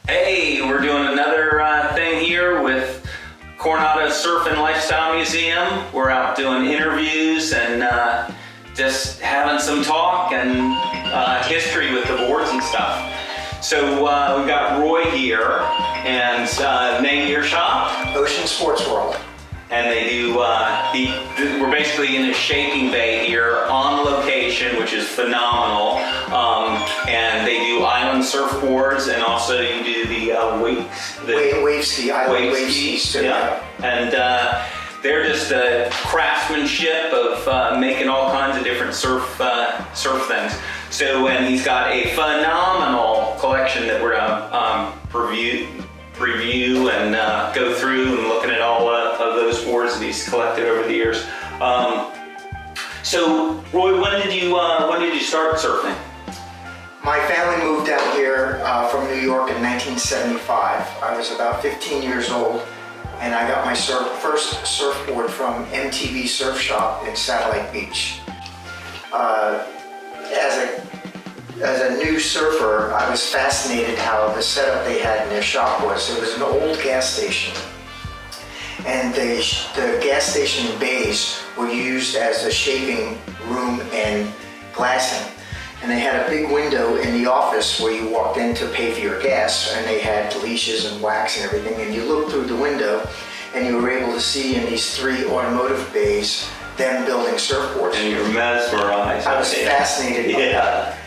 Hey, we're doing another thing here with Coronado Surf and Lifestyle Museum. We're out doing interviews and just having some talk and history with the boards and stuff. So we've got Roy here, and name your shop? Oceansports World. And they do, we're basically in a shaping bay here on location, which is phenomenal. And they do island surfboards, and also you do the wave ski, island wave skis too. Yeah. And they're just a craftsmanship of making all kinds of different surf things. So, and he's got a phenomenal collection that we're gonna review and go through and looking at all of those boards that he's collected over the years. So, Roy, when did you start surfing? My family moved out here from New York in 1975. I was about 15 years old, and I got my first surfboard from MTV Surf Shop in Satellite Beach. As a new surfer, I was fascinated how the setup they had in their shop was. It was an old gas station, and the gas station bays were used as a shaping room and glassing. And they had a big window in the office where you walked in to pay for your gas, and they had leashes and wax and everything, and you looked through the window and you were able to see in these 3 automotive bays them building surfboards. And you're mesmerized. I was fascinated by that.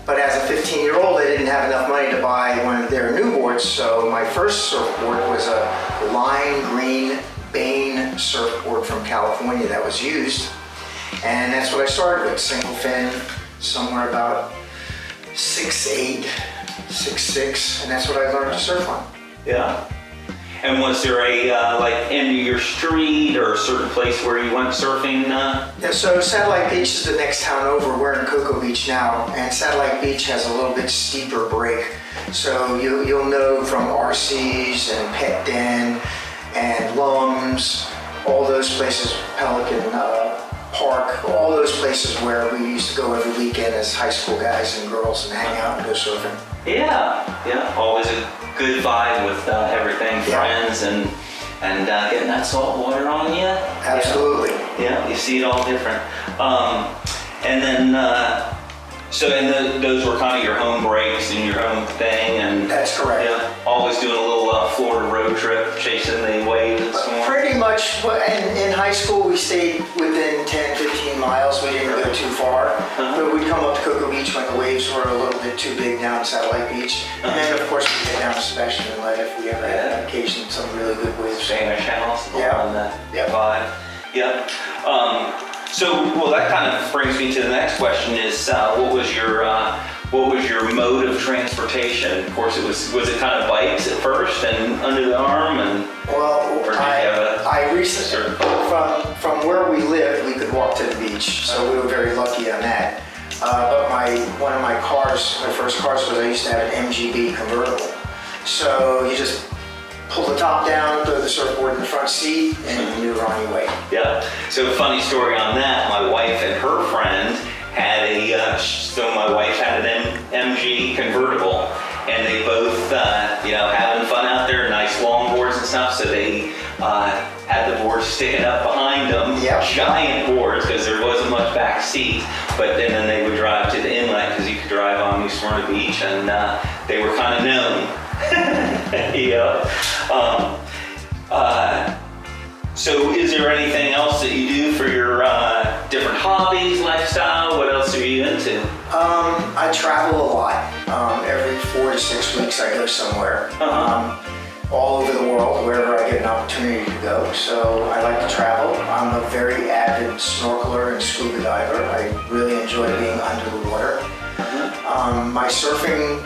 But as a 15-year-old, I didn't have enough money to buy one of their new boards, so my first surfboard was a lime green Bane surfboard from California that was used. And that's what I started with, single fin, somewhere about 6'8", 6'6", and that's what I learned to surf on. Yeah. And was there a, like, end of your street or a certain place where you went surfing? Yeah, so Satellite Beach is the next town over. We're in Cocoa Beach now, and Satellite Beach has a little bit steeper break. So you'll know from RC's and Pet Den and Lums, all those places, Pelican Park, all those places where we used to go every weekend as high school guys and girls and hang out and go surfing. Yeah, always a good vibe with everything, friends, and getting that salt water on you. Absolutely. Yeah, you see it all different. And then, those were kind of your home breaks and your home thing, and that's correct. Yeah, always doing a little Florida road trip, chasing the waves and so on. Pretty much. In high school, we stayed within 10, 15 miles. We didn't go too far, but we'd come up to Cocoa Beach when the waves were a little bit too big down Satellite Beach, and then of course we'd get down to Sebastian Inlet if we ever had an occasion, some really good waves. Spanish House, on that vibe. Yep. Well, that kind of brings me to the next question: is what was your mode of transportation? Of course, was it kind of bikes at first and under the arm, and I recently from where we lived, we could walk to the beach, so we were very lucky on that. But one of my first cars was, I used to have an MGB convertible, so you just pull the top down, throw the surfboard in the front seat, and you were on your way. Yeah. So funny story on that. My wife and her friend had my wife had an MG convertible, and they both, having fun out there, nice long boards and stuff. So they had the boards sticking up behind them, giant boards, because there wasn't much back seat. But then they would drive to the inlet because you could drive on New Smyrna Beach, and they were kind of known. So is there anything else that you do for your different hobbies, lifestyle? What else are you into? I travel a lot. Every 4 to 6 weeks I go somewhere. All over the world, wherever I get an opportunity to go. So I like to travel. I'm a very avid snorkeler and scuba diver. I really enjoy being under the water. My surfing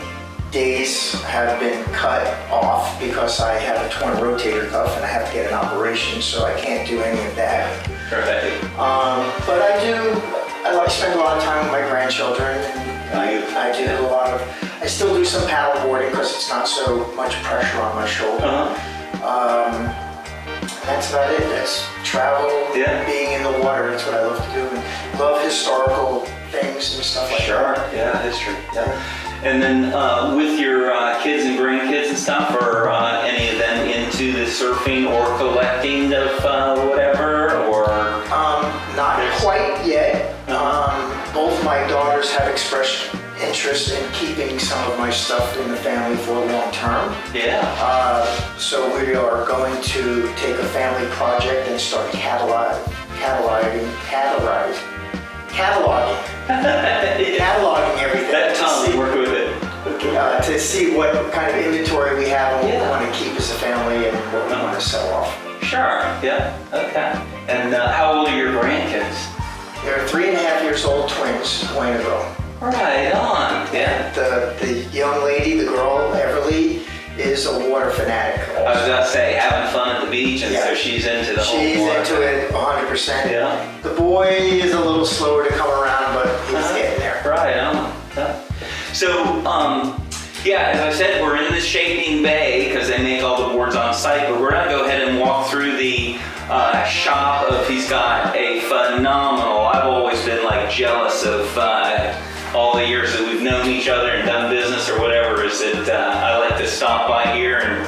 days have been cut off because I have a torn rotator cuff and I have to get an operation, so I can't do any of that. Perfect. But I like to spend a lot of time with my grandchildren, and I still do some paddle boarding because it's not so much pressure on my shoulder. That's about it. That's travel, being in the water. That's what I love to do, and love historical things and stuff like that. Sure. Yeah, history. Yeah. And then with your kids and grandkids and stuff, are any of them into the surfing or collecting of whatever, or? Not quite yet. Both my daughters have expressed interest in keeping some of my stuff in the family for long term. Yeah. So we are going to take a family project and start cataloging everything. That tongue, work with it. To see what kind of inventory we have and what we want to keep as a family and what we want to sell off. Sure, yeah, okay. And how old are your grandkids? They're 3.5 years old twins, boy and a girl. Right on, yeah. The young lady, the girl, Everly, is a water fanatic. I was about to say, having fun at the beach, and so she's into the whole water. She's into it 100%. Yeah. The boy is a little slower to come around, but he's getting there. Right on. So, yeah, as I said, we're in the shaping bay because they make all the boards on site, but we're gonna go ahead and walk through the shop of, he's got a phenomenal, I've always been like jealous of all the years that we've known each other and done business or whatever, is that I like to stop by here and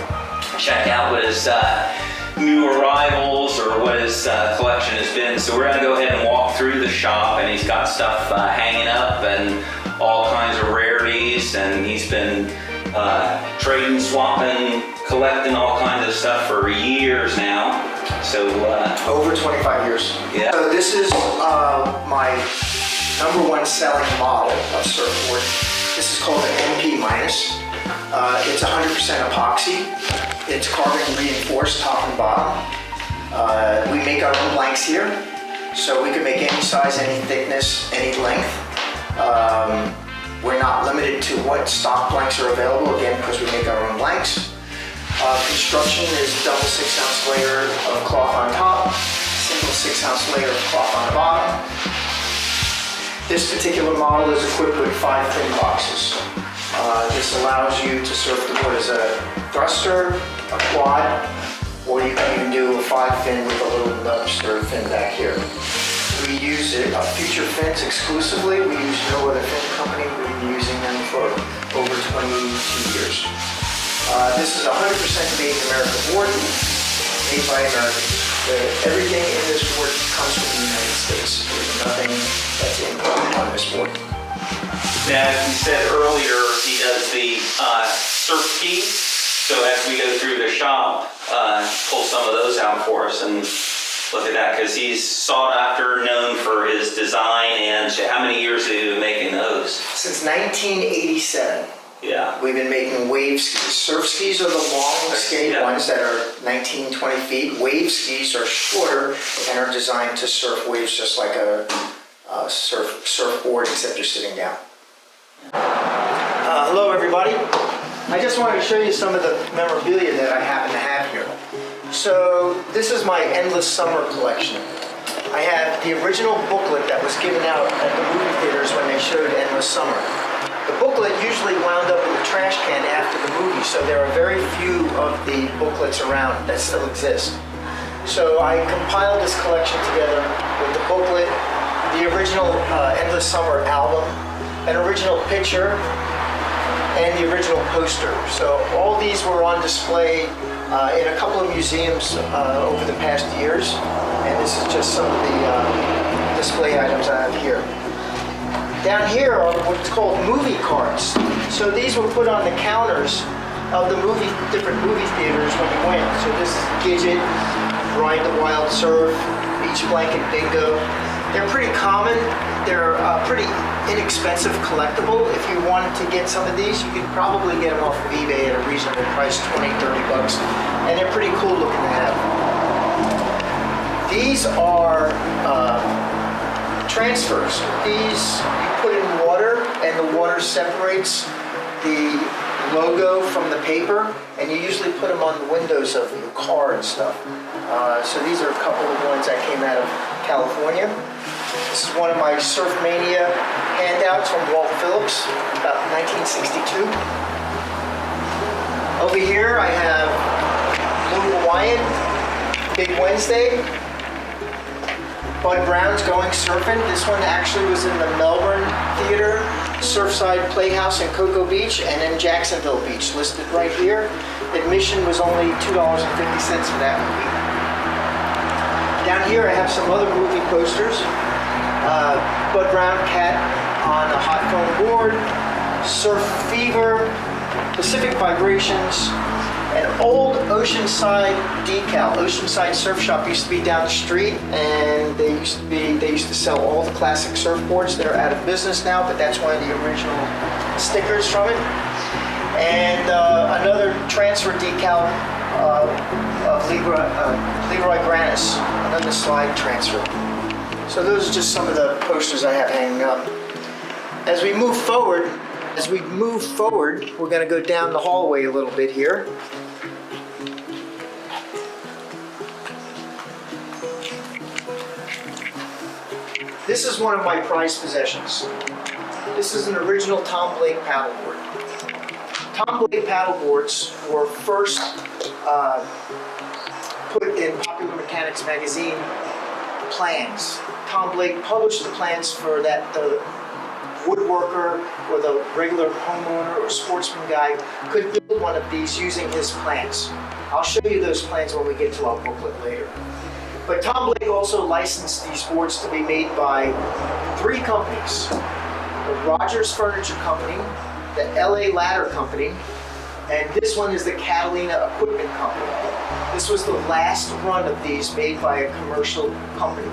check out what his new arrivals or what his collection has been. So we're gonna go ahead and walk through the shop, and he's got stuff hanging up and all kinds of rarities, and he's been trading, swapping, collecting all kinds of stuff for years now. So over 25 years. Yeah. So this is my #1 selling model of surfboard. This is called an MP minus. It's 100% epoxy. It's carbon reinforced top and bottom. We make our own blanks here, so we can make any size, any thickness, any length. We're not limited to what stock blanks are available, again, because we make our own blanks. Construction is double 6-ounce layer of cloth on top, single 6-ounce layer of cloth on the bottom. This particular model is equipped with 5 fin boxes. This allows you to surf the board as a thruster, a quad, or you can even do a 5 fin with a little nubster fin back here. We use Future Fins exclusively. We use no other fin company. We've been using them for over 22 years. This is 100% made in America board, made by Americans. Everything in this board comes from the United States. There's nothing that's imported on this board. now, you said earlier he does the surf skis. So as we go through the shop, pull some of those out for us and look at that, because he's sought after, known for his design. And how many years have you been making those? Since 1987. Yeah. We've been making wave skis. Surf skis are the long, skinny ones that are 19, 20 feet. Wave skis are shorter and are designed to surf waves just like a surfboard, except you're sitting down. Hello, everybody. I just wanted to show you some of the memorabilia that I happen to have here. So this is my Endless Summer collection. I have the original booklet that was given out at the movie theaters when they showed Endless Summer. The booklet usually wound up in the trash can after the movie, so there are very few of the booklets around that still exist. So I compiled this collection together with the booklet, the original Endless Summer album, an original picture, and the original poster. So all these were on display in a couple of museums over the past years, and this is just some of the display items I have here. Down here are what's called movie cards. So these were put on the counters of the different movie theaters when you went. So this is Gidget, Ride the Wild Surf, Beach Blanket Bingo. They're pretty common. They're pretty inexpensive collectible. If you wanted to get some of these, you could probably get them off of eBay at a reasonable price, 20, 30 bucks. And they're pretty cool looking to have. These are transfers. These you put in water, and the water separates the logo from the paper, and you usually put them on the windows of your car and stuff. So these are a couple of ones that came out of California. This is one of my Surfmania handouts from Walt Phillips, about 1962. Over here I have Blue Hawaiian, Big Wednesday, Bud Brown's Going Surfing. This one actually was in the Melbourne Theater Surfside Playhouse in Cocoa Beach, and then Jacksonville Beach, listed right here. Admission was only $2.50 for that movie. Down here I have some other movie posters. Bud Brown Cat on a hot foam board, Surf Fever, Pacific Vibrations, an old Oceanside decal. Oceanside Surf Shop used to be down the street, and they used to sell all the classic surfboards. They're out of business now, but that's one of the original stickers from it. And another transfer decal of Leroy Granis, another slide transfer. So those are just some of the posters I have hanging up. As we move forward, we're going to go down the hallway a little bit here. This is one of my prized possessions. This is an original Tom Blake paddleboard. Tom Blake paddleboards were first put in Popular Mechanics magazine plans. Tom Blake published the plans for that the woodworker or the regular homeowner or sportsman guy could build one of these using his plans. I'll show you those plans when we get to our booklet later. But Tom Blake also licensed these boards to be made by 3 companies: the Rogers Furniture Company, the LA Ladder Company, and this one is the Catalina Equipment Company. This was the last run of these made by a commercial company.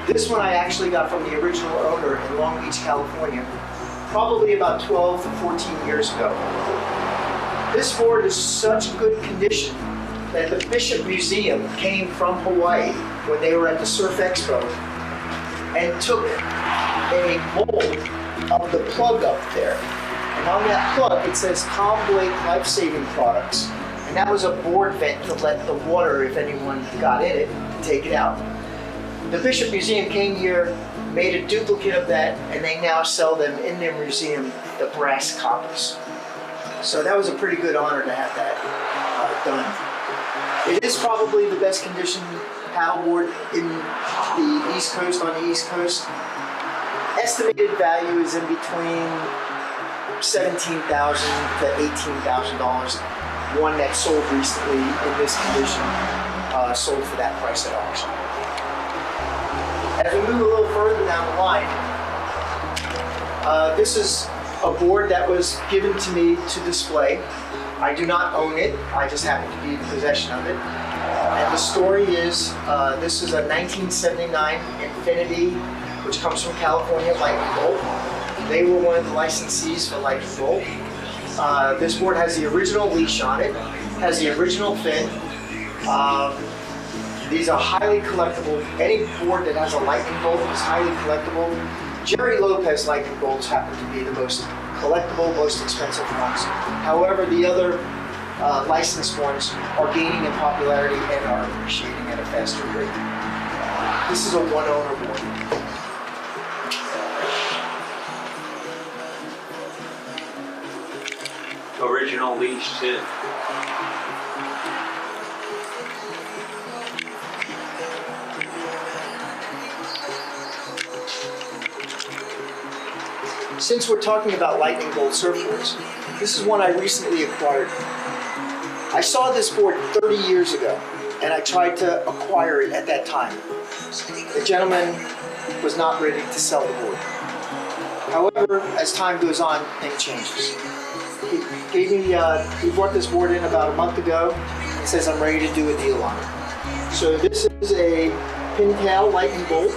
This one I actually got from the original owner in Long Beach, California, probably about 12 to 14 years ago. This board is such good condition that the Bishop Museum came from Hawaii when they were at the Surf Expo and took a mold of the plug up there. And on that plug it says Tom Blake Life-Saving Products. And that was a board vent to let the water, if anyone got in it, take it out. The Bishop Museum came here, made a duplicate of that, and they now sell them in their museum, the brass copies. So that was a pretty good honor to have that done. It is probably the best conditioned paddleboard in the East Coast, on the East Coast. Estimated value is in between $17,000 to $18,000. One that sold recently in this condition sold for that price at auction. As we move a little further down the line, this is a board that was given to me to display. I do not own it, I just happen to be in possession of it. And the story is, this is a 1979 Infinity, which comes from California, Lightning Bolt. They were one of the licensees for Lightning Bolt. This board has the original leash on it, has the original fin. These are highly collectible. Any board that has a lightning bolt is highly collectible. Jerry Lopez lightning bolts happen to be the most collectible, most expensive ones. However, the other licensed ones are gaining in popularity and are appreciating at a faster rate. This is a one-owner board. Original leash too. Since we're talking about lightning bolt surfboards, this is one I recently acquired. I saw this board 30 years ago, and I tried to acquire it at that time. The gentleman was not ready to sell the board. However, as time goes on, things changes. He brought this board in about a month ago and says, I'm ready to do a deal on it. So this is a pintail lightning bolt.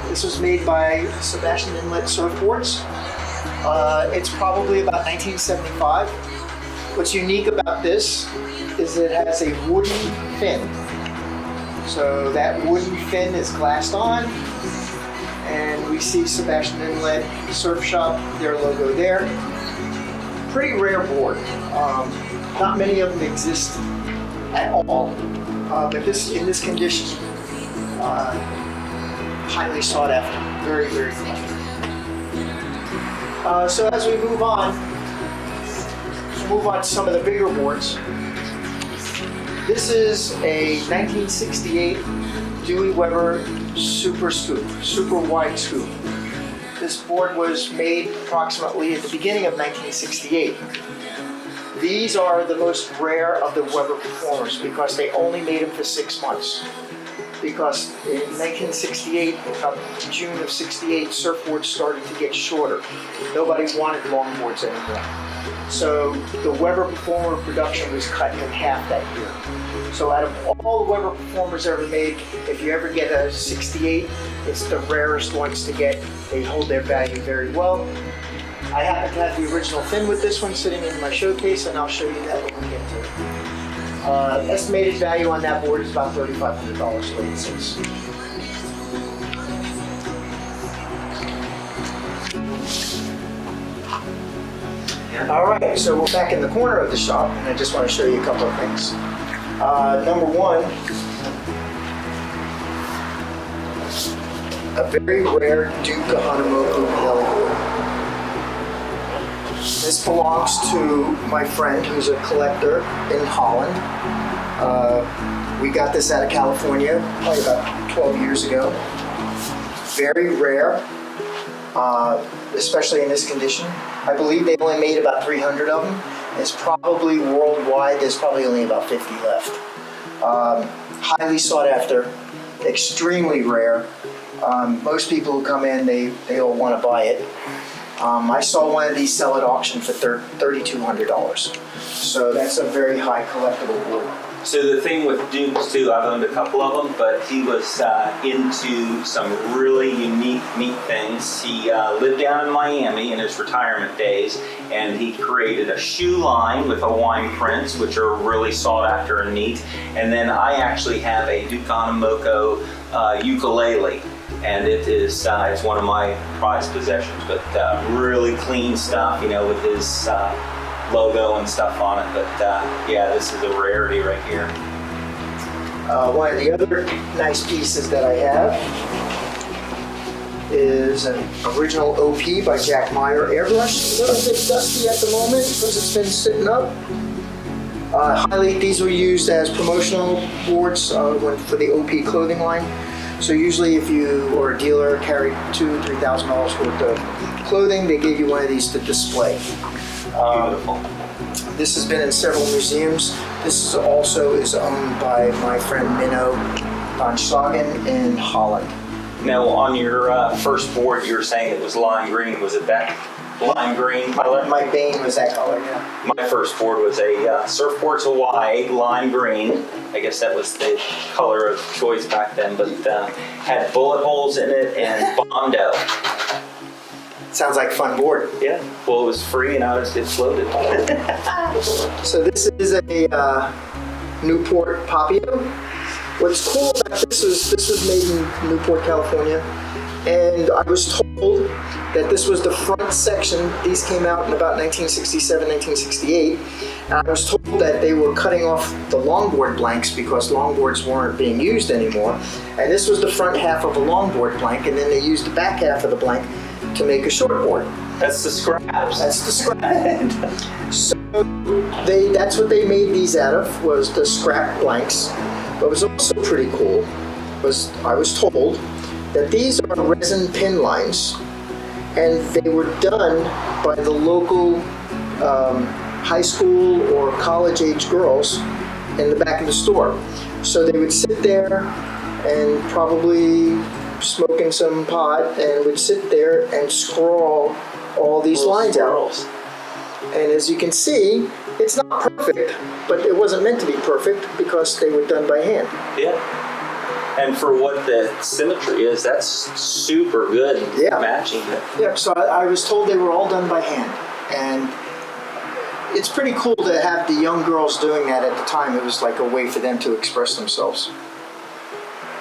This was made by Sebastian Inlet Surfboards. It's probably about 1975. What's unique about this is it has a wooden fin. So that wooden fin is glassed on, and we see Sebastian Inlet Surf Shop, their logo there. Pretty rare board. Not many of them exist at all, but this in this condition, highly sought after, very, very collectible. So as we move on to some of the bigger boards. This is a 1968 Dewey Weber Super Scoop, super wide scoop. This board was made approximately at the beginning of 1968. These are the most rare of the Weber Performers because they only made them for 6 months. Because in 1968, about June of 68, surfboards started to get shorter. Nobody wanted longboards anymore. So the Weber Performer production was cut in half that year. So out of all the Weber Performers ever made, if you ever get a 68, it's the rarest ones to get. They hold their value very well. I happen to have the original fin with this one sitting in my showcase, and I'll show you that when we get to it. Estimated value on that board is about $3,500 the way it sits. All right, so we're back in the corner of the shop, and I just want to show you a couple of things. Number one, a very rare Teahupo'o belly board. This belongs to my friend who's a collector in Holland. We got this out of California probably about 12 years ago. Very rare, especially in this condition. I believe they only made about 300 of them. It's probably worldwide, there's probably only about 50 left. Highly sought after, extremely rare. Most people who come in, they all want to buy it. I saw one of these sell at auction for $3,200. So that's a very high collectible board. So the thing with Dukes too, I've owned a couple of them, but he was into some really unique, neat things. He lived down in Miami in his retirement days, and he created a shoe line with Hawaiian prints, which are really sought after and neat. And then I actually have a Oceansports ukulele. And it is it's one of my prized possessions, but really clean stuff, you know, with his logo and stuff on it. But yeah, this is a rarity right here. One of the other nice pieces that I have is an original OP by Jack Meyer airbrush. A little bit dusty at the moment because it's been sitting up. These were used as promotional boards for the OP clothing line. So usually if you or a dealer carried $2,000 or $3,000 worth of clothing, they gave you one of these to display. Beautiful. This has been in several museums. This is also owned by my friend Minno van Slagen in Holland. Now on your first board, you were saying it was lime green. Was it that lime green color? My Bane was that color, yeah. My first board was a Surfboards Hawaii lime green. I guess that was the color of choice back then, but had bullet holes in it and Bondo. Sounds like a fun board. Yeah, well it was free and it floated. So this is a Newport Papio. What's cool about this was made in Newport, California, and I was told that this was the front section. These came out in about 1967, 1968. And I was told that they were cutting off the longboard blanks because longboards weren't being used anymore. And this was the front half of a longboard blank, and then they used the back half of the blank to make a shortboard. That's the scraps. That's the scrap. So that's what they made these out of, was the scrap blanks. What was also pretty cool was I was told that these are resin pin lines, and they were done by the local high school or college age girls in the back of the store. So they would sit there and probably smoking some pot and would sit there and scrawl all these lines out. And as you can see, it's not perfect, but it wasn't meant to be perfect because they were done by hand. Yeah. And for what the symmetry is, that's super good. Yeah. Matching it. Yeah, so I was told they were all done by hand. And it's pretty cool to have the young girls doing that at the time. It was like a way for them to express themselves.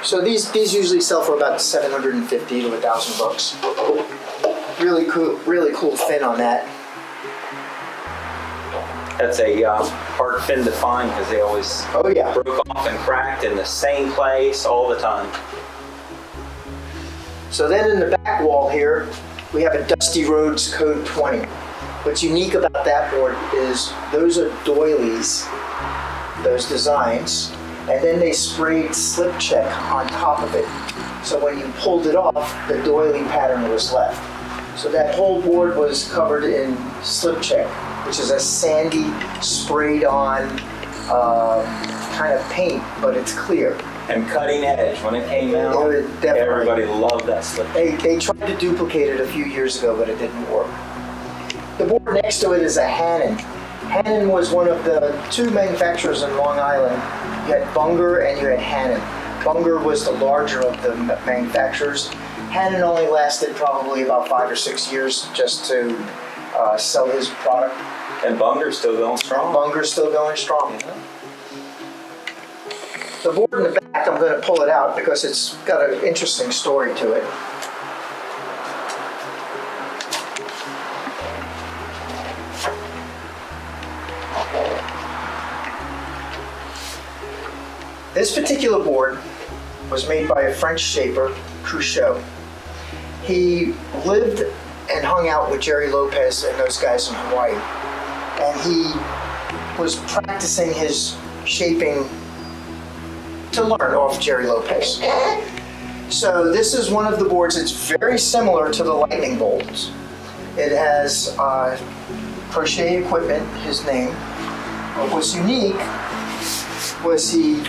So these usually sell for about $750 to $1,000. Really cool fin on that. That's a hard fin to find because they always broke off and cracked in the same place all the time. So then in the back wall here, we have a Dusty Rhodes Code 20. What's unique about that board is those are doilies, those designs, and then they sprayed slip check on top of it. So when you pulled it off, the doily pattern was left. So that whole board was covered in slip check, which is a sandy, sprayed on kind of paint, but it's clear. And cutting edge, when it came out, Definitely. everybody loved that slip. They tried to duplicate it a few years ago, but it didn't work. The board next to it is a Hannon. Hannon was one of the two manufacturers in Long Island. You had Bunger and you had Hannon. Bunger was the larger of the manufacturers. Hannon only lasted probably about 5 or 6 years just to sell his product. And Bunger's still going strong. Bunger's still going strong. The board in the back, I'm going to pull it out because it's got an interesting story to it. This particular board was made by a French shaper, Cruchot. He lived and hung out with Jerry Lopez and those guys in Hawaii. And he was practicing his shaping to learn off Jerry Lopez. So this is one of the boards that's very similar to the lightning bolts. It has crochet equipment, his name. But what's unique was he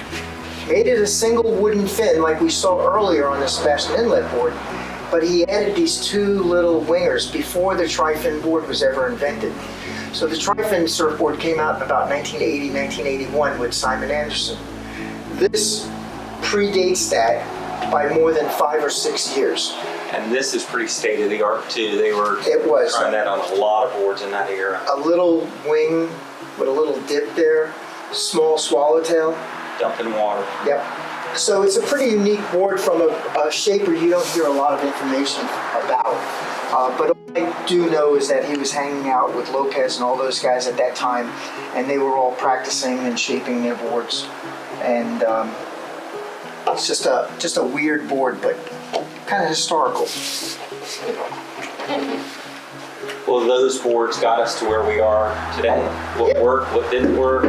made it a single wooden fin like we saw earlier on the Sebastian Inlet board, but he added these two little wingers before the tri-fin board was ever invented. So the tri-fin surfboard came out in about 1980, 1981 with Simon Anderson. This predates that by more than 5 or 6 years. And this is pretty state of the art too. They were trying that on a lot of boards in that era. A little wing with a little dip there, small swallowtail. Dumping water. Yep. So it's a pretty unique board from a shaper you don't hear a lot of information about. But all I do know is that he was hanging out with Lopez and all those guys at that time, and they were all practicing and shaping their boards. And it's just a weird board, but kind of historical. Well, those boards got us to where we are today. What worked, what didn't work,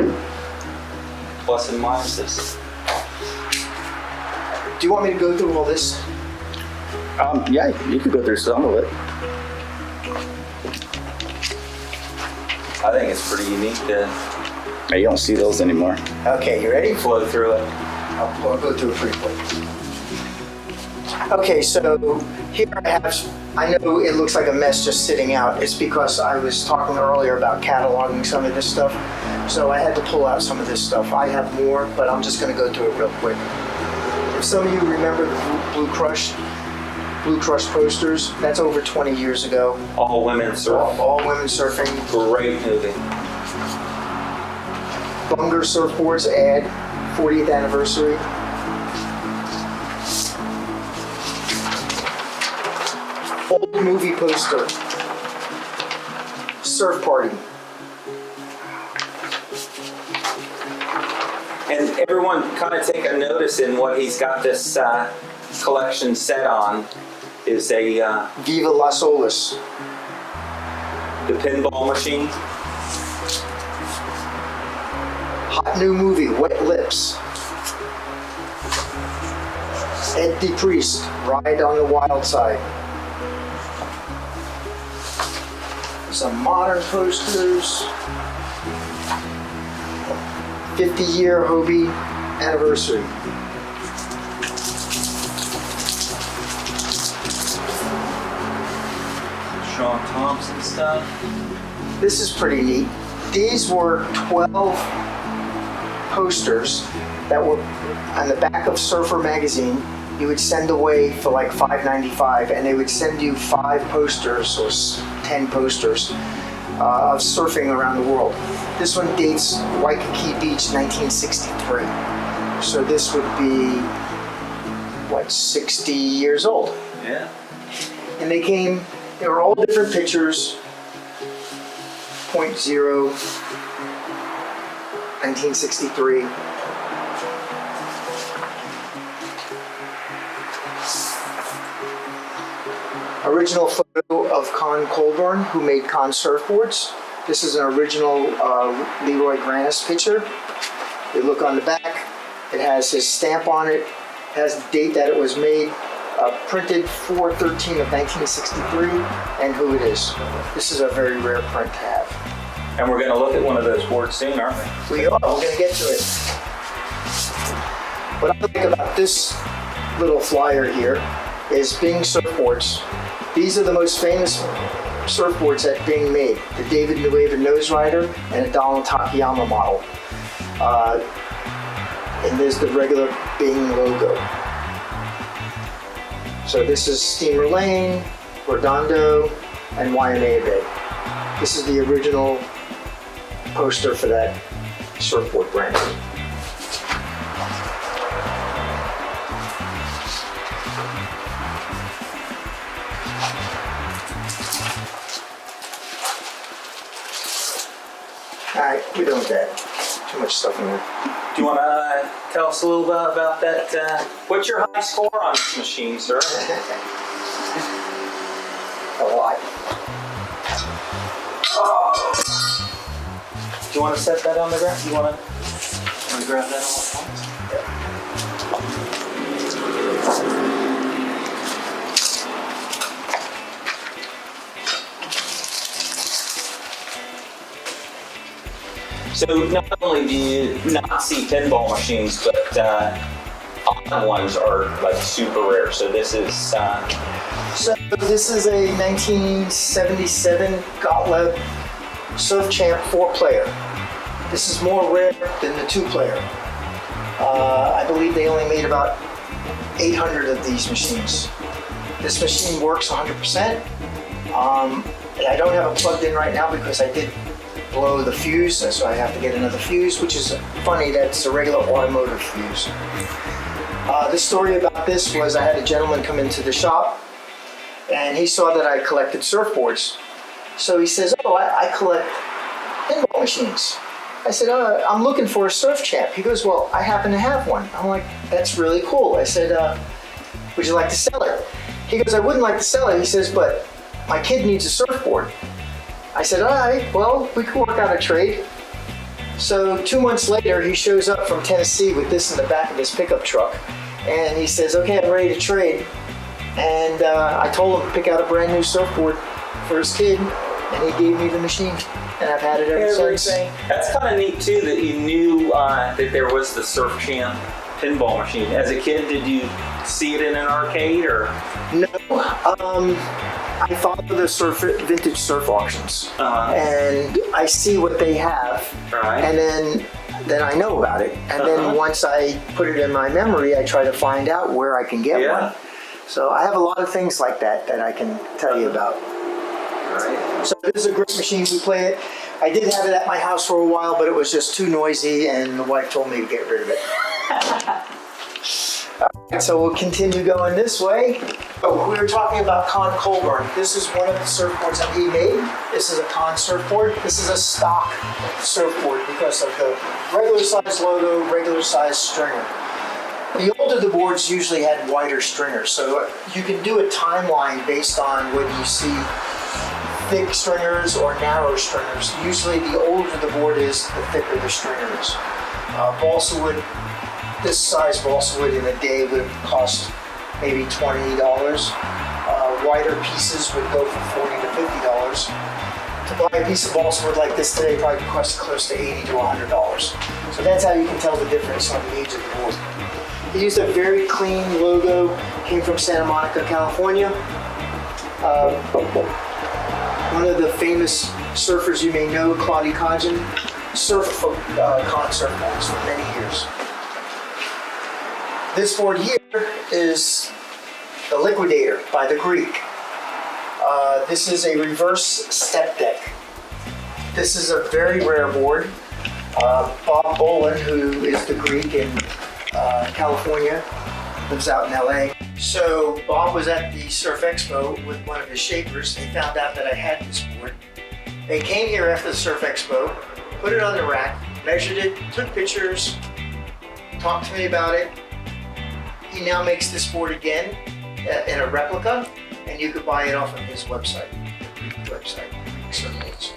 plus and minuses. Do you want me to go through all this? Yeah, you could go through some of it. I think it's pretty unique to You don't see those anymore. Okay, you ready? flow through it. I'll go through it briefly. Okay, so here I know it looks like a mess just sitting out. It's because I was talking earlier about cataloging some of this stuff. So I had to pull out some of this stuff. I have more, but I'm just going to go through it real quick. If some of you remember the Blue Crush posters, that's over 20 years ago. All women surf. All women surfing. Great movie. Bunger surfboards ad, 40th anniversary. Old movie poster. Surf party. And everyone kind of take a notice in what he's got this collection set on is a Viva Las Olas. the pinball machine. Hot new movie, Wet Lips. Ed DePriest, Ride on the Wild Side. Some modern posters. 50-year Hobie anniversary. Sean Thompson stuff. This is pretty neat. These were 12 posters that were on the back of Surfer magazine. You would send away for like $5.95, and they would send you 5 posters or 10 posters of surfing around the world. This one dates Waikiki Beach, 1963. So this would be, what, 60 years old? Yeah. And they were all different pictures. 0.0, 1963. Original photo of Con Colburn, who made Con surfboards. This is an original Leroy Granis picture. You look on the back, it has his stamp on it, has the date that it was made, Printed 4/13 of 1963, and who it is. This is a very rare print to have. And we're gonna look at one of those boards soon, aren't we? We are. We're going to get to it. What I like about this little flyer here is Bing surfboards. These are the most famous surfboards that Bing made. The David Nuuva Nose Rider and a Dallin Takayama model. And there's the regular Bing logo. So this is Steamer Lane, Redondo, and Waimea Bay. This is the original poster for that surfboard brand. Alright, we're done with that. Too much stuff in there. Do you wanna tell us a little bit about that? What's your high score on this machine, sir? A lot. Do you wanna set that on the ground? Do you wanna grab that on the So not only do you not see pinball machines, but odd ones are like super rare. So this is So this is a 1977 Gottlieb Surf Champ 4-player. This is more rare than the 2-player. I believe they only made about 800 of these machines. This machine works 100%. I don't have it plugged in right now because I did blow the fuse, so I have to get another fuse, which is funny, that's a regular automotive fuse. The story about this was I had a gentleman come into the shop and he saw that I collected surfboards. So he says, oh, I collect pinball machines. I said, I'm looking for a Surf Champ. He goes, well, I happen to have one. I'm like, that's really cool. I said, would you like to sell it? He goes, I wouldn't like to sell it. He says, but my kid needs a surfboard. I said, all right, well, we could work out a trade. So 2 months later, he shows up from Tennessee with this in the back of his pickup truck. And he says, okay, I'm ready to trade. And I told him to pick out a brand new surfboard for his kid, and he gave me the machine. And I've had it ever since. That's kind of neat too that you knew that there was the Surf Champ pinball machine. As a kid, did you see it in an arcade or? No, I follow the vintage surf auctions, and I see what they have, and then I know about it. And then once I put it in my memory, I try to find out where I can get one. So I have a lot of things like that that I can tell you about. So this is a great machine. We play it. I did have it at my house for a while, but it was just too noisy, and the wife told me to get rid of it. Alright, so we'll continue going this way. Oh, we were talking about Con Colburn. This is one of the surfboards that he made. This is a Con surfboard. This is a stock surfboard because of the regular size logo, regular size stringer. The older the boards usually had wider stringers, so you can do a timeline based on whether you see thick stringers or narrow stringers. Usually the older the board is, the thicker the stringer is. Balsa wood, this size balsa wood in a day would cost maybe $20. Wider pieces would go for $40 to $50. To buy a piece of balsa wood like this today probably costs close to $80 to $100. So that's how you can tell the difference on the age of the board. He used a very clean logo, came from Santa Monica, California. One of the famous surfers you may know, Claudia Congen, surfed Con surfboards for many years. This board here is the Liquidator by the Greek. This is a reverse step deck. This is a very rare board. Bob Bolin, who is the Greek in California, lives out in LA. So Bob was at the Surf Expo with one of his shapers. They found out that I had this board. They came here after the Surf Expo, put it on the rack, measured it, took pictures, talked to me about it. He now makes this board again in a replica, and you could buy it off of his website, the Greek website, Greek Surfboards.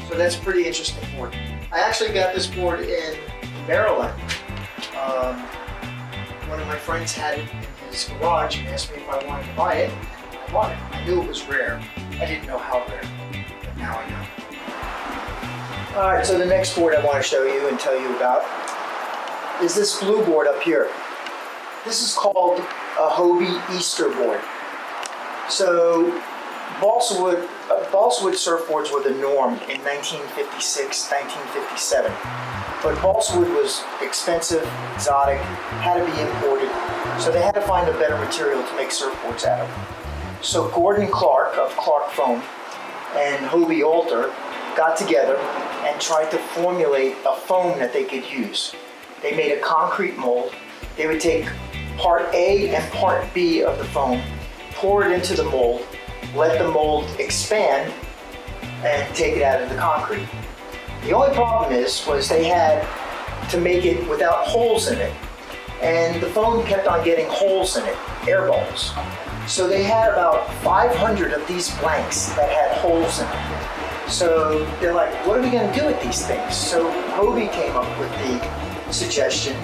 So that's a pretty interesting board. I actually got this board in Maryland. One of my friends had it in his garage and asked me if I wanted to buy it. I bought it. I knew it was rare. I didn't know how rare, but now I know. All right, so the next board I want to show you and tell you about is this blue board up here. This is called a Hobie Easter board. So balsa wood surfboards were the norm in 1956, 1957. But balsa wood was expensive, exotic, had to be imported, so they had to find a better material to make surfboards out of. So Gordon Clark of Clark Foam and Hobie Alter got together and tried to formulate a foam that they could use. They made a concrete mold. They would take part A and part B of the foam, pour it into the mold, let the mold expand, and take it out of the concrete. The only problem was they had to make it without holes in it. And the foam kept on getting holes in it, air bubbles. So they had about 500 of these blanks that had holes in it. So they're like, what are we gonna do with these things? So Hobie came up with the suggestion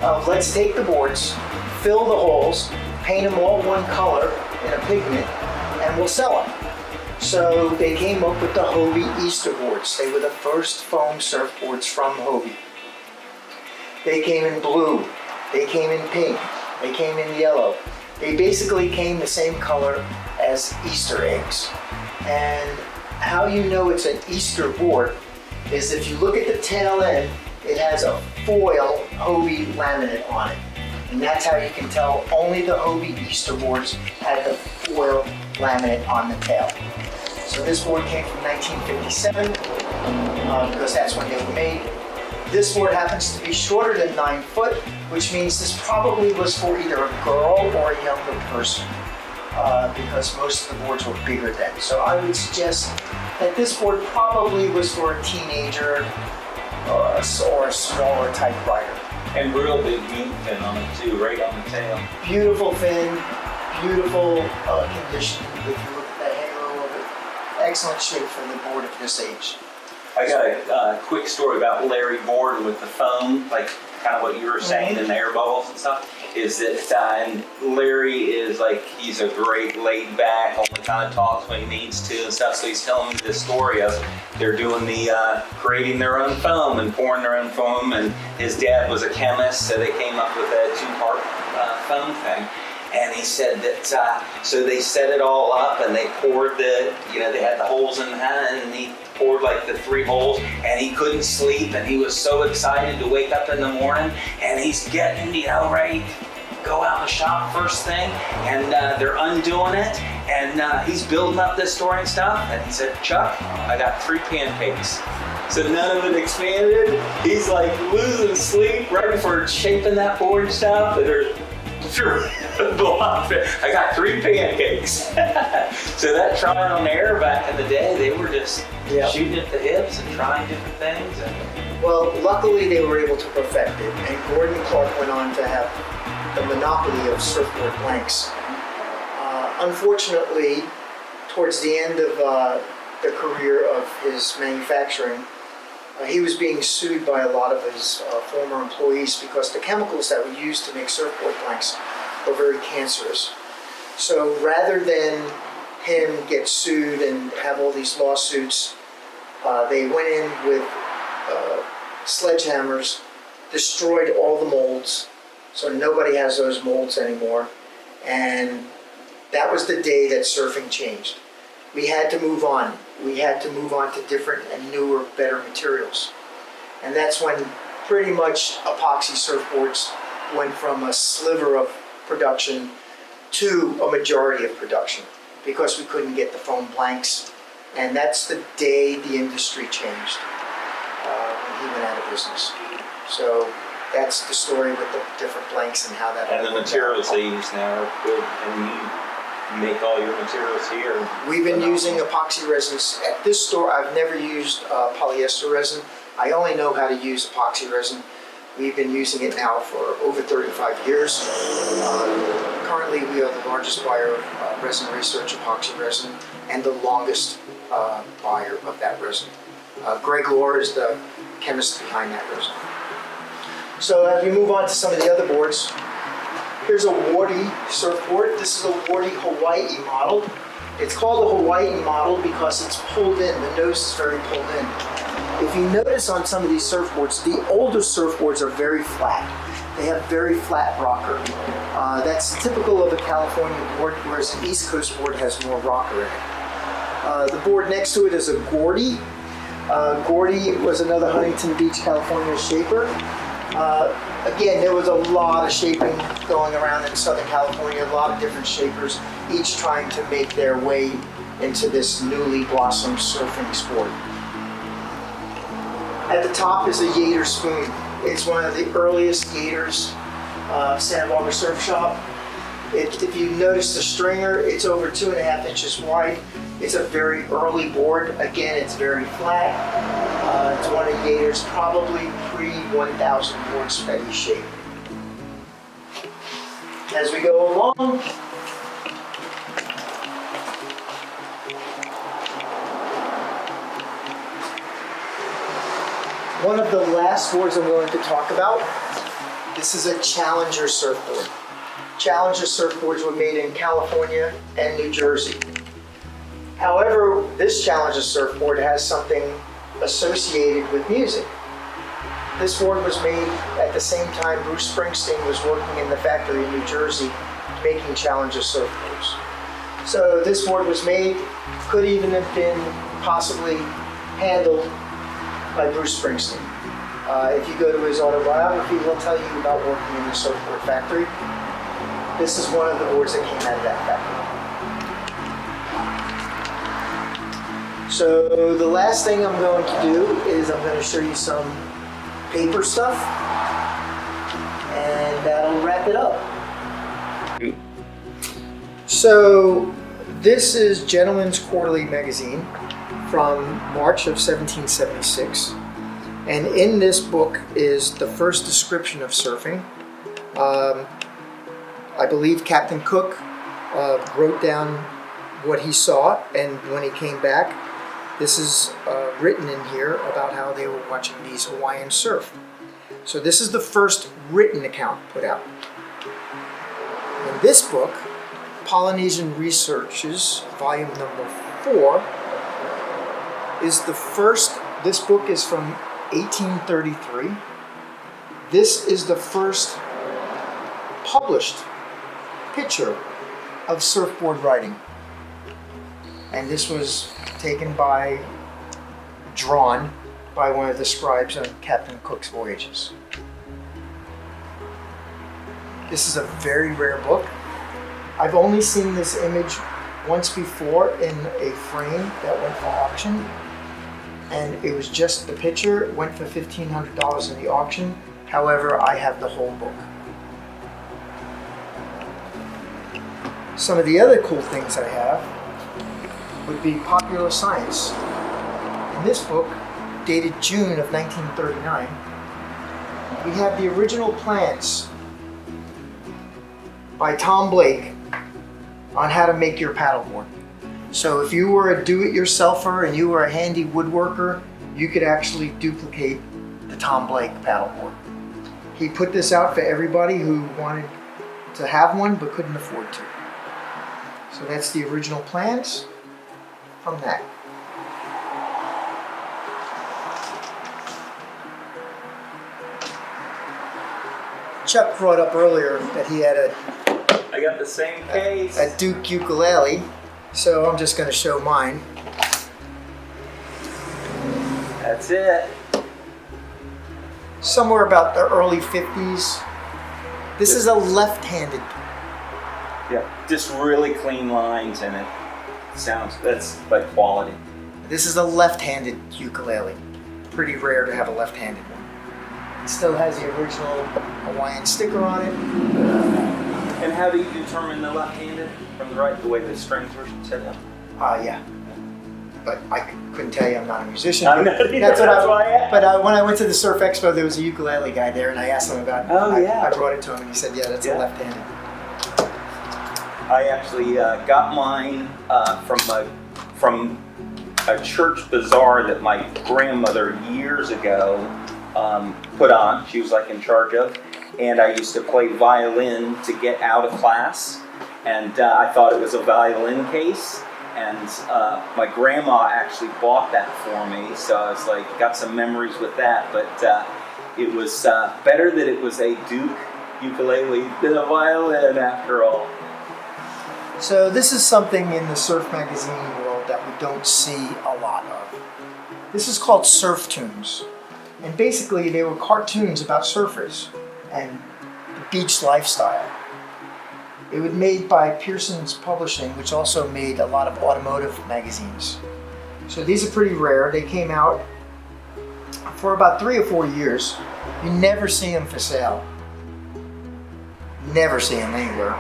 of let's take the boards, fill the holes, paint them all one color in a pigment, and we'll sell them. So they came up with the Hobie Easter boards. They were the first foam surfboards from Hobie. They came in blue, they came in pink, they came in yellow. They basically came the same color as Easter eggs. And how you know it's an Easter board is if you look at the tail end, it has a foil Hobie laminate on it. And that's how you can tell only the Hobie Easter boards had the foil laminate on the tail. So this board came from 1957 because that's when they were made. This board happens to be shorter than 9 foot, which means this probably was for either a girl or a younger person because most of the boards were bigger then. So I would suggest that this board probably was for a teenager or a smaller type rider. And real big beam fin on it too, right on the tail. Beautiful fin, beautiful condition. If you look at the halo of it, excellent shape for the board of this age. I got a quick story about Larry Board with the foam, like kind of what you were saying, and the air bubbles and stuff. Is that and Larry is like, he's a great laid back, only kind of talks when he needs to and stuff. So he's telling me this story of they're doing the creating their own foam and pouring their own foam. And his dad was a chemist, so they came up with a 2-part foam thing. And he said that, so they set it all up and they poured they had the holes in the hand and he poured like the 3 holes and he couldn't sleep and he was so excited to wake up in the morning and he's getting, ready to go out and shop first thing and they're undoing it and he's building up this story and stuff and he said, Chuck, I got 3 pancakes. So none of it expanded. He's like losing sleep right before shaping that board and stuff. And there's I got 3 pancakes. So that trial and error back in the day, they were just shooting at the hips and trying different things. Well, luckily they were able to perfect it, and Gordon Clark went on to have the monopoly of surfboard blanks. Unfortunately, towards the end of the career of his manufacturing, he was being sued by a lot of his former employees because the chemicals that were used to make surfboard blanks were very cancerous. So rather than him get sued and have all these lawsuits, they went in with sledgehammers, destroyed all the molds, so nobody has those molds anymore. And that was the day that surfing changed. We had to move on. We had to move on to different and newer, better materials. And that's when pretty much epoxy surfboards went from a sliver of production to a majority of production because we couldn't get the foam blanks. And that's the day the industry changed when he went out of business. So that's the story with the different blanks and how that. And the materials they use now are good. And you make all your materials here. We've been using epoxy resins. At this store, I've never used polyester resin. I only know how to use epoxy resin. We've been using it now for over 35 years. Currently, we are the largest buyer of Resin Research epoxy resin and the longest buyer of that resin. Greg Lohr is the chemist behind that resin. So as we move on to some of the other boards, Here's a Wardy surfboard. This is a Wardy Hawaii model. It's called a Hawaii model because it's pulled in. The nose is very pulled in. If you notice on some of these surfboards, the older surfboards are very flat. They have very flat rocker. That's typical of a California board, whereas an East Coast board has more rocker in it. The board next to it is a Gordy. Gordy was another Huntington Beach, California shaper. Again, there was a lot of shaping going around in Southern California, a lot of different shapers, each trying to make their way into this newly blossomed surfing sport. At the top is a Yater spoon. It's one of the earliest Yaters, Santa Barbara Surf Shop. If you notice the stringer, it's over 2.5 inches wide. It's a very early board. Again, it's very flat. It's one of Yater's probably pre-1000 board Scafidi shape. As we go along, one of the last boards I'm going to talk about, this is a Challenger surfboard. Challenger surfboards were made in California and New Jersey. However, this Challenger surfboard has something associated with music. This board was made at the same time Bruce Springsteen was working in the factory in New Jersey making Challenger surfboards. So this board was made, could even have been possibly handled by Bruce Springsteen. If you go to his autobiography, he'll tell you about working in the surfboard factory. This is one of the boards that came out of that factory. So the last thing I'm going to do is I'm going to show you some paper stuff, and that'll wrap it up. So this is Gentleman's Quarterly magazine from March of 1776. And in this book is the first description of surfing. I believe Captain Cook wrote down what he saw, and when he came back, this is written in here about how they were watching these Hawaiian surf. So this is the first written account put out. In this book, Polynesian Researches, volume number 4, is the first. This book is from 1833. This is the first published picture of surfboard riding. And this was drawn by one of the scribes on Captain Cook's voyages. This is a very rare book. I've only seen this image once before in a frame that went for auction. And it was just the picture. It went for $1,500 in the auction. However, I have the whole book. Some of the other cool things I have would be popular science. In this book, dated June of 1939, we have the original plans by Tom Blake on how to make your paddleboard. So if you were a do-it-yourselfer and you were a handy woodworker, you could actually duplicate the Tom Blake paddleboard. He put this out for everybody who wanted to have one but couldn't afford to. So that's the original plans from that. Chuck brought up earlier that he had I got the same case. a Duke ukulele. So I'm just going to show mine. That's it. Somewhere about the early 50s. This is a left-handed. Yeah, just really clean lines in it. That's like quality. This is a left-handed ukulele. Pretty rare to have a left-handed one. It still has the original Hawaiian sticker on it. And how do you determine the left-handed from the right, the way the strings were set up? Yeah. But I couldn't tell you, I'm not a musician. I'm not either, That's why I asked. But when I went to the Surf Expo, there was a ukulele guy there, and I asked him about it. I brought it to him, and he said, yeah, that's a left-handed. I actually got mine from a church bazaar that my grandmother years ago put on. She was like in charge of, and I used to play violin to get out of class, and I thought it was a violin case, and my grandma actually bought that for me, so I was like, got some memories with that, but it was better that it was a Duke ukulele than a violin after all. So this is something in the surf magazine world that we don't see a lot of. This is called surf tunes. And basically they were cartoons about surfers and the beach lifestyle. It was made by Pearson's Publishing, which also made a lot of automotive magazines. So these are pretty rare. They came out for about 3 or 4 years. You never see them for sale. Never see them anywhere.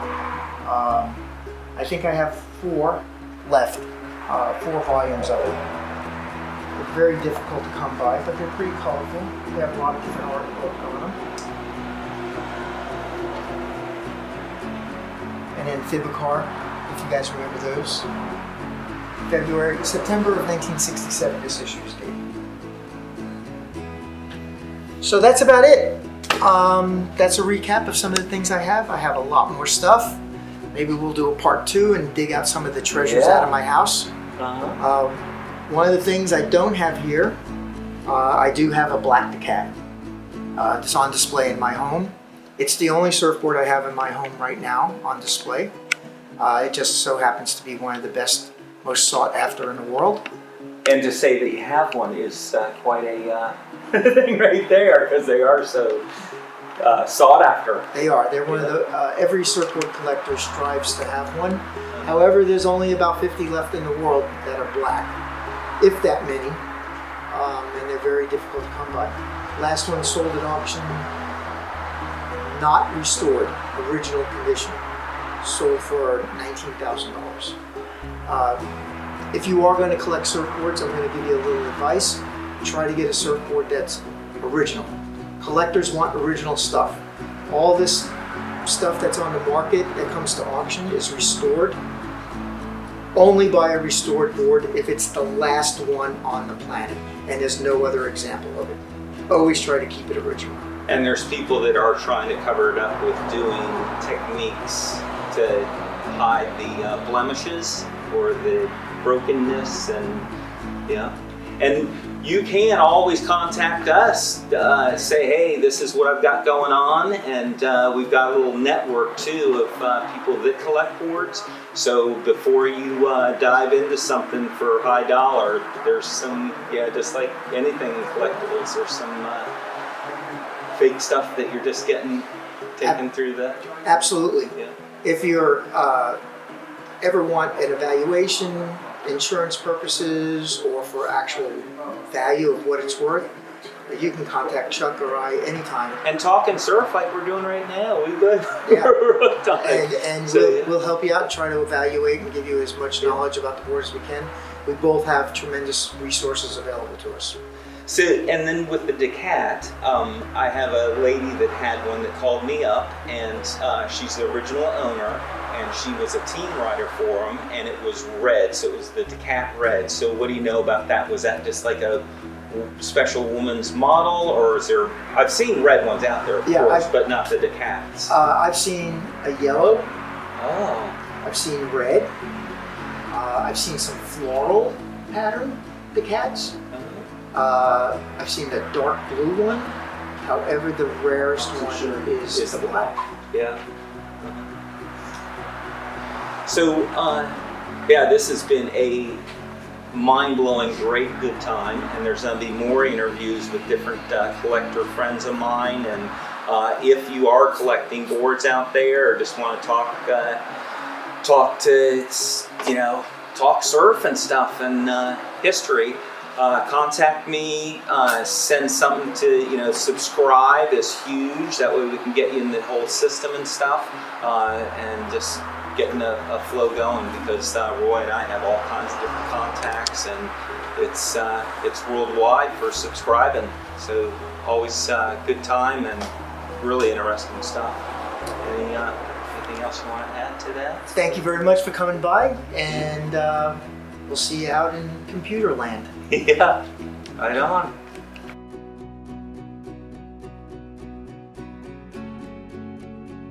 I think I have 4 left, 4 volumes of it. They're very difficult to come by, but they're pretty colorful. They have a lot of different artwork on them. And then Fibicar, if you guys remember those. September of 1967, this issue is dated. So that's about it. That's a recap of some of the things I have. I have a lot more stuff. Maybe we'll do a part 2 and dig out some of the treasures out of my house. One of the things I don't have here, I do have a Black Cat. It's on display in my home. It's the only surfboard I have in my home right now on display. It just so happens to be one of the best, most sought after in the world. And to say that you have one is quite a thing right there, because they are so sought after. They are. They're one of the, every surfboard collector strives to have one. However, there's only about 50 left in the world that are black, if that many, and they're very difficult to come by. Last one sold at auction, not restored, original condition, sold for $19,000. If you are going to collect surfboards, I'm going to give you a little advice. Try to get a surfboard that's original. Collectors want original stuff. All this stuff that's on the market that comes to auction is restored. Only buy a restored board if it's the last one on the planet and there's no other example of it. Always try to keep it original. And there's people that are trying to cover it up with doing techniques to hide the blemishes or the brokenness, and and you can always contact us, say, hey, this is what I've got going on, and we've got a little network too of people that collect boards. So before you dive into something for high dollar, there's some, just like anything in collectibles, there's some fake stuff that you're just getting taken through the... Absolutely. Yeah. If you're ever want an evaluation, insurance purposes, or for actual value of what it's worth, you can contact Chuck or I anytime. And talk and surf like we're doing right now. We good. Yeah. And So, we'll help you out and try to evaluate and give you as much knowledge about the board as we can. We both have tremendous resources available to us. So, and then with the Decat, I have a lady that had one that called me up, and she's the original owner, and she was a team rider for them, and it was red, so it was the Decat red. So what do you know about that? Was that just like a special woman's model, or is there, I've seen red ones out there, of course, but not the Decats. I've seen a yellow. Oh. I've seen red. I've seen some floral pattern Decats. I've seen the dark blue one. However, the rarest one is the black. Yeah. So, this has been a mind-blowing, great, good time, and there's going to be more interviews with different collector friends of mine. And if you are collecting boards out there, or just want to talk surf and stuff and history. Contact me, send something to, subscribe is huge. That way we can get you in the whole system and stuff, and just getting a flow going, because Roy and I have all kinds of different contacts, and it's worldwide for subscribing. So always good time and really interesting stuff. Anything else you want to add to that? Thank you very much for coming by, and we'll see you out in computer land. Yeah, right on.